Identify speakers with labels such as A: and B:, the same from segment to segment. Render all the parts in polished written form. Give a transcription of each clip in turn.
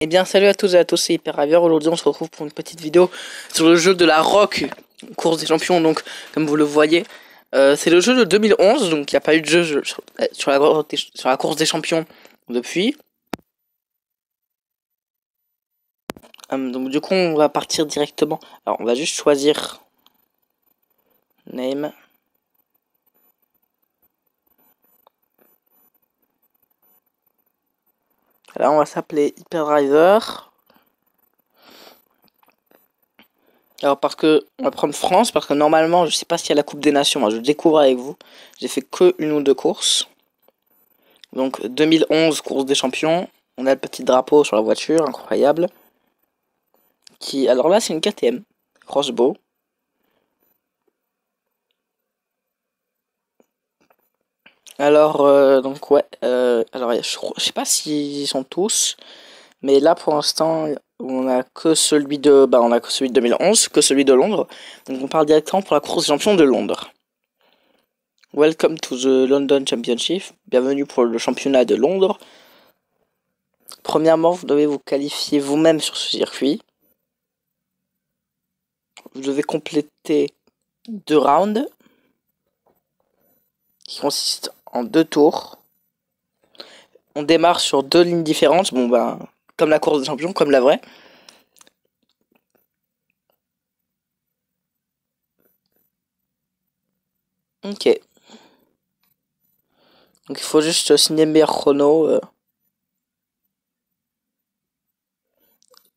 A: Eh bien, salut à tous et à tous, c'est Hyper. Aujourd'hui, on se retrouve pour une petite vidéo sur le jeu de la Rock, course des champions. Donc, comme vous le voyez, c'est le jeu de 2011, donc il n'y a pas eu de jeu sur la course des champions depuis. Donc, du coup, on va partir directement. Alors, on va juste choisir Name. Là, on va s'appeler Hyperdriver. Alors parce que on va prendre France parce que normalement je sais pas s'il y a la Coupe des Nations, moi je découvre avec vous. J'ai fait que une ou deux courses. Donc 2011 course des champions, on a le petit drapeau sur la voiture, incroyable. Alors là c'est une KTM, crossbow. Alors donc ouais, alors je sais pas s'ils sont tous, mais là pour l'instant on a que celui de on a que celui de 2011, que celui de Londres. Donc on part directement pour la course des champions de Londres. Welcome to the London Championship. Bienvenue pour le championnat de Londres. Premièrement, vous devez vous qualifier vous-même sur ce circuit. Vous devez compléter 2 rounds qui consistent en 2 tours. On démarre sur 2 lignes différentes. Comme la course des champions, comme la vraie. Ok. Donc il faut juste signer le meilleur chrono.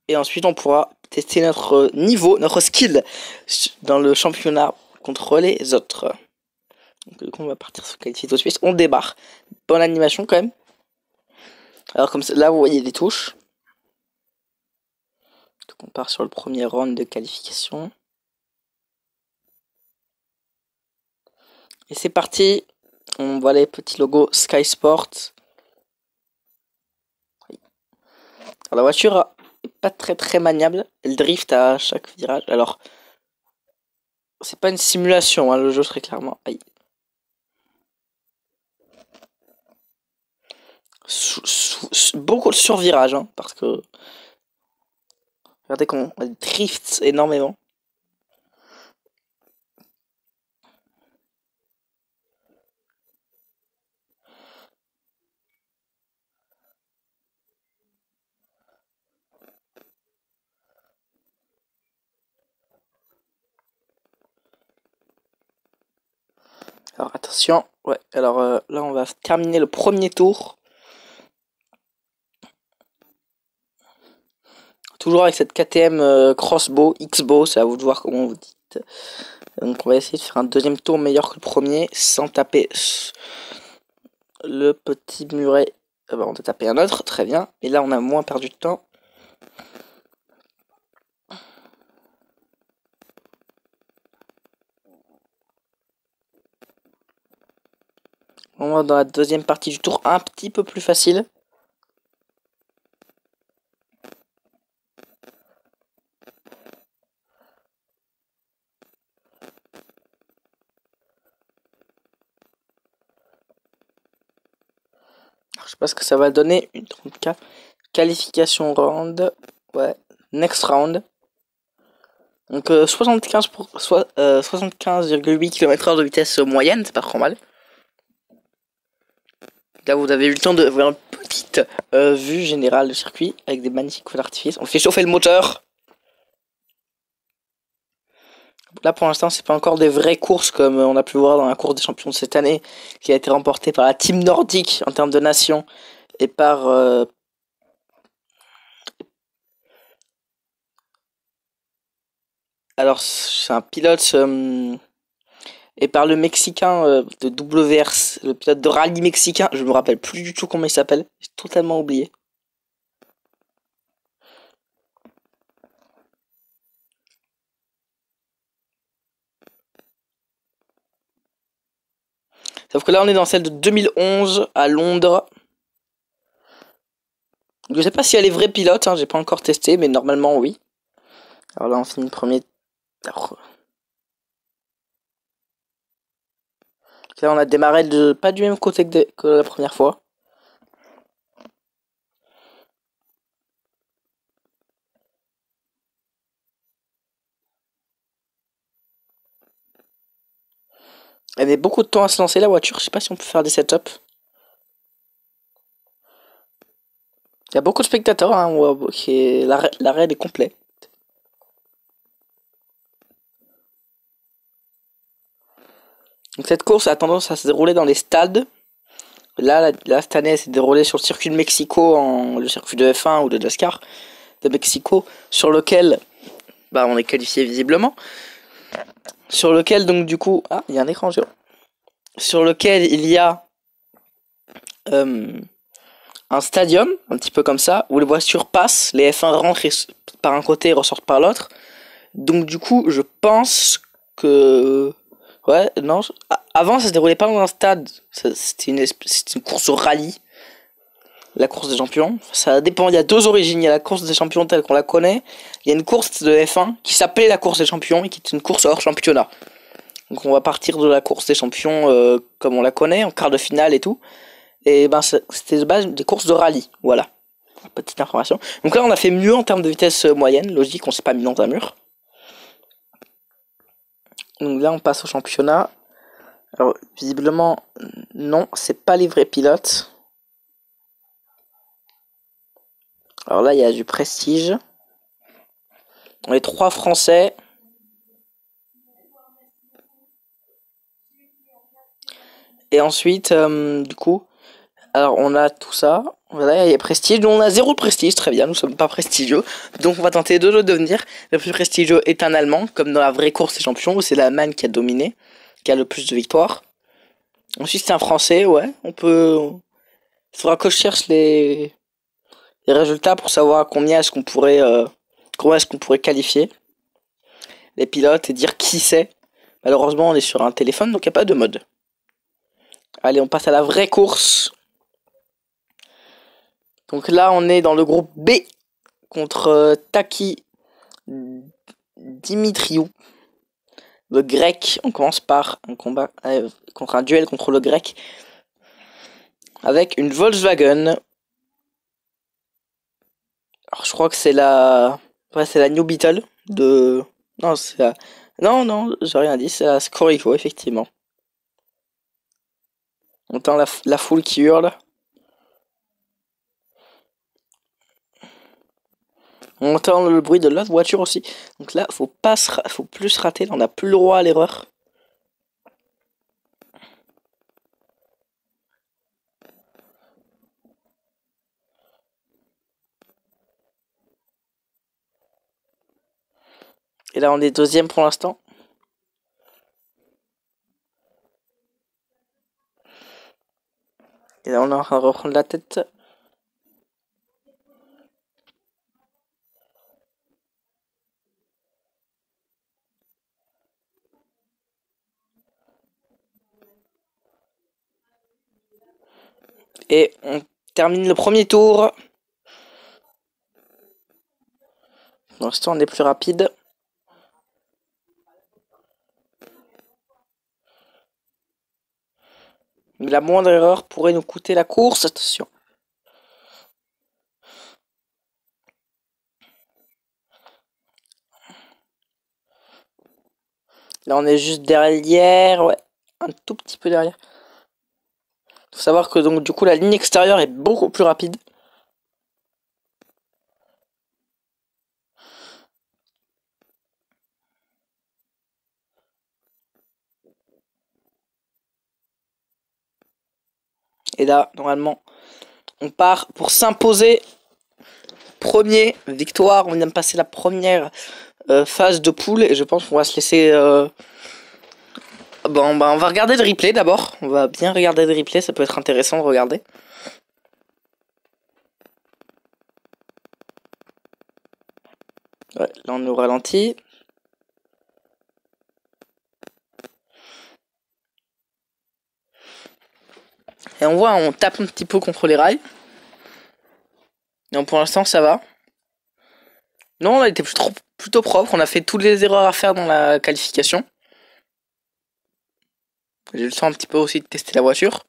A: Et ensuite on pourra tester notre niveau, notre skill dans le championnat contre les autres. Donc on va partir sur qualifier tout de suite. On démarre. Bonne animation quand même. Alors comme ça, là vous voyez les touches. Donc on part sur le premier round de qualification. Et c'est parti. On voit les petits logos Sky Sport. Alors la voiture est pas très maniable. Elle drift à chaque virage. Alors c'est pas une simulation, hein, le jeu très clairement. Aïe. Beaucoup de survirage, hein, parce que regardez comment elle drift énormément. Alors attention, ouais. Alors là on va terminer le premier tour. Toujours avec cette KTM Crossbow, X-Bow, c'est à vous de voir comment vous dites. Donc on va essayer de faire un deuxième tour meilleur que le premier, sans taper le petit muret. On a tapé un autre, très bien. Et là on a moins perdu de temps. On va dans la deuxième partie du tour, un petit peu plus facile. Alors, je sais pas ce que ça va donner. Une 34. Qualification round. Ouais. Next round. Donc 75,8 km/h de vitesse moyenne, c'est pas trop mal. Là vous avez eu le temps de voir une petite vue générale du circuit avec des magnifiques feux d'artifice. On fait chauffer le moteur. Là pour l'instant c'est pas encore des vraies courses comme on a pu voir dans la course des champions de cette année qui a été remportée par la team nordique en termes de nation et par alors c'est un pilote et par le mexicain de WRC, le pilote de rallye mexicain, je me rappelle plus du tout comment il s'appelle, j'ai totalement oublié. Sauf que là on est dans celle de 2011 à Londres. Je sais pas si elle est vraie pilote, hein, j'ai pas encore testé, mais normalement oui. Alors là on finit le premier. Alors, là on a démarré pas du même côté que la première fois. Elle met beaucoup de temps à se lancer la voiture. Je sais pas si on peut faire des setups. Il y a beaucoup de spectateurs. Hein, l'arrêt est complet. Donc cette course a tendance à se dérouler dans les stades. Là cette année, elle s'est déroulée sur le circuit de Mexico, le circuit de F1 ou de NASCAR de Mexico, sur lequel on est qualifié visiblement. Sur lequel, donc, du coup... Ah, il y a un écran géant. Sur lequel il y a un stadium, un petit peu comme ça, où les voitures passent, les F1 rentrent par un côté et ressortent par l'autre. Donc, du coup, je pense que... Ouais, non... Avant, ça se déroulait pas dans un stade. C'était une course au rallye. La course des champions. Ça dépend, il y a deux origines. Il y a la course des champions telle qu'on la connaît. Il y a une course de F1 qui s'appelait la course des champions et qui est une course hors championnat. Donc on va partir de la course des champions comme on la connaît, en quart de finale et tout. Et c'était de base des courses de rallye. Voilà. Petite information. Donc là on a fait mieux en termes de vitesse moyenne. Logique, on s'est pas mis dans un mur. Donc là on passe au championnat. Alors visiblement non, c'est pas les vrais pilotes. Alors là il y a du prestige. On est 3 Français. Et ensuite, du coup, alors on a tout ça. Voilà, il y a prestige. On a 0 prestige, très bien, nous sommes pas prestigieux. Donc on va tenter de le devenir. Le plus prestigieux est un Allemand, comme dans la vraie course des champions, où c'est l'Allemagne qui a dominé, qui a le plus de victoires. Ensuite c'est un Français, ouais. Il faudra que je cherche les résultats pour savoir combien est-ce qu'on pourrait qualifier les pilotes et dire qui c'est. Malheureusement on est sur un téléphone, donc il n'y a pas de mode. Allez, on passe à la vraie course. Donc là, on est dans le groupe B contre Taki Dimitriou, le grec. On commence par un combat contre un duel contre le grec avec une Volkswagen. Alors, je crois que c'est c'est la New Beetle de. Non, c'est la. Non, j'ai rien dit. C'est la Scorico, effectivement. On entend la foule qui hurle. On entend le bruit de l'autre voiture aussi. Donc là, faut plus se rater. Là, on n'a plus le droit à l'erreur. Et là, on est deuxième pour l'instant. Et là, on est en train de reprendre la tête. Et on termine le premier tour. Pour l'instant, on est plus rapide. Mais la moindre erreur pourrait nous coûter la course. Attention. Là, on est juste derrière. Ouais, un tout petit peu derrière. Faut savoir que donc du coup, la ligne extérieure est beaucoup plus rapide. Et là, normalement, on part pour s'imposer. Premier victoire. On vient de passer la première phase de poule. Et je pense qu'on va se laisser... Bon, on va regarder le replay d'abord. On va bien regarder le replay. Ça peut être intéressant de regarder. Ouais, là, on est au ralenti. Et on voit, on tape un petit peu contre les rails. Donc pour l'instant, ça va. Non, on a été plutôt propre. On a fait toutes les erreurs à faire dans la qualification. J'ai eu le temps un petit peu aussi de tester la voiture.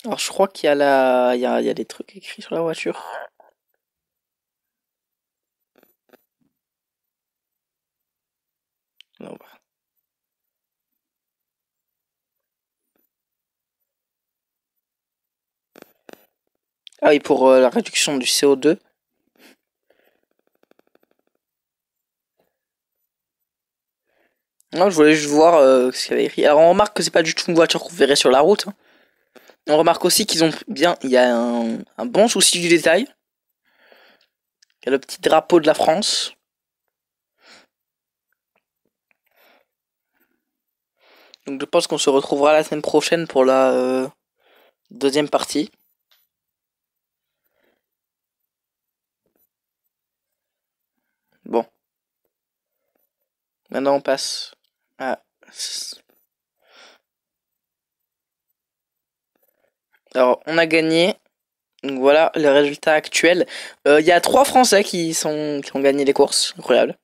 A: Alors je crois qu'il y a il y a des trucs écrits sur la voiture. Non. Ah oui, pour la réduction du CO2. Non, je voulais juste voir ce qu'il y avait écrit. Alors on remarque que c'est pas du tout une voiture qu'on verrait sur la route, hein. On remarque aussi qu'ils ont bien, il y a un bon souci du détail. Il y a le petit drapeau de la France. Donc je pense qu'on se retrouvera la semaine prochaine pour la deuxième partie. Bon, maintenant on passe à... Alors on a gagné. Donc voilà les résultats actuels. Il y a 3 Français qui ont gagné les courses. Incroyable.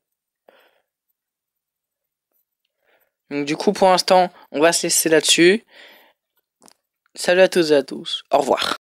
A: Donc du coup pour l'instant on va se laisser là-dessus. Salut à tous et à tous. Au revoir.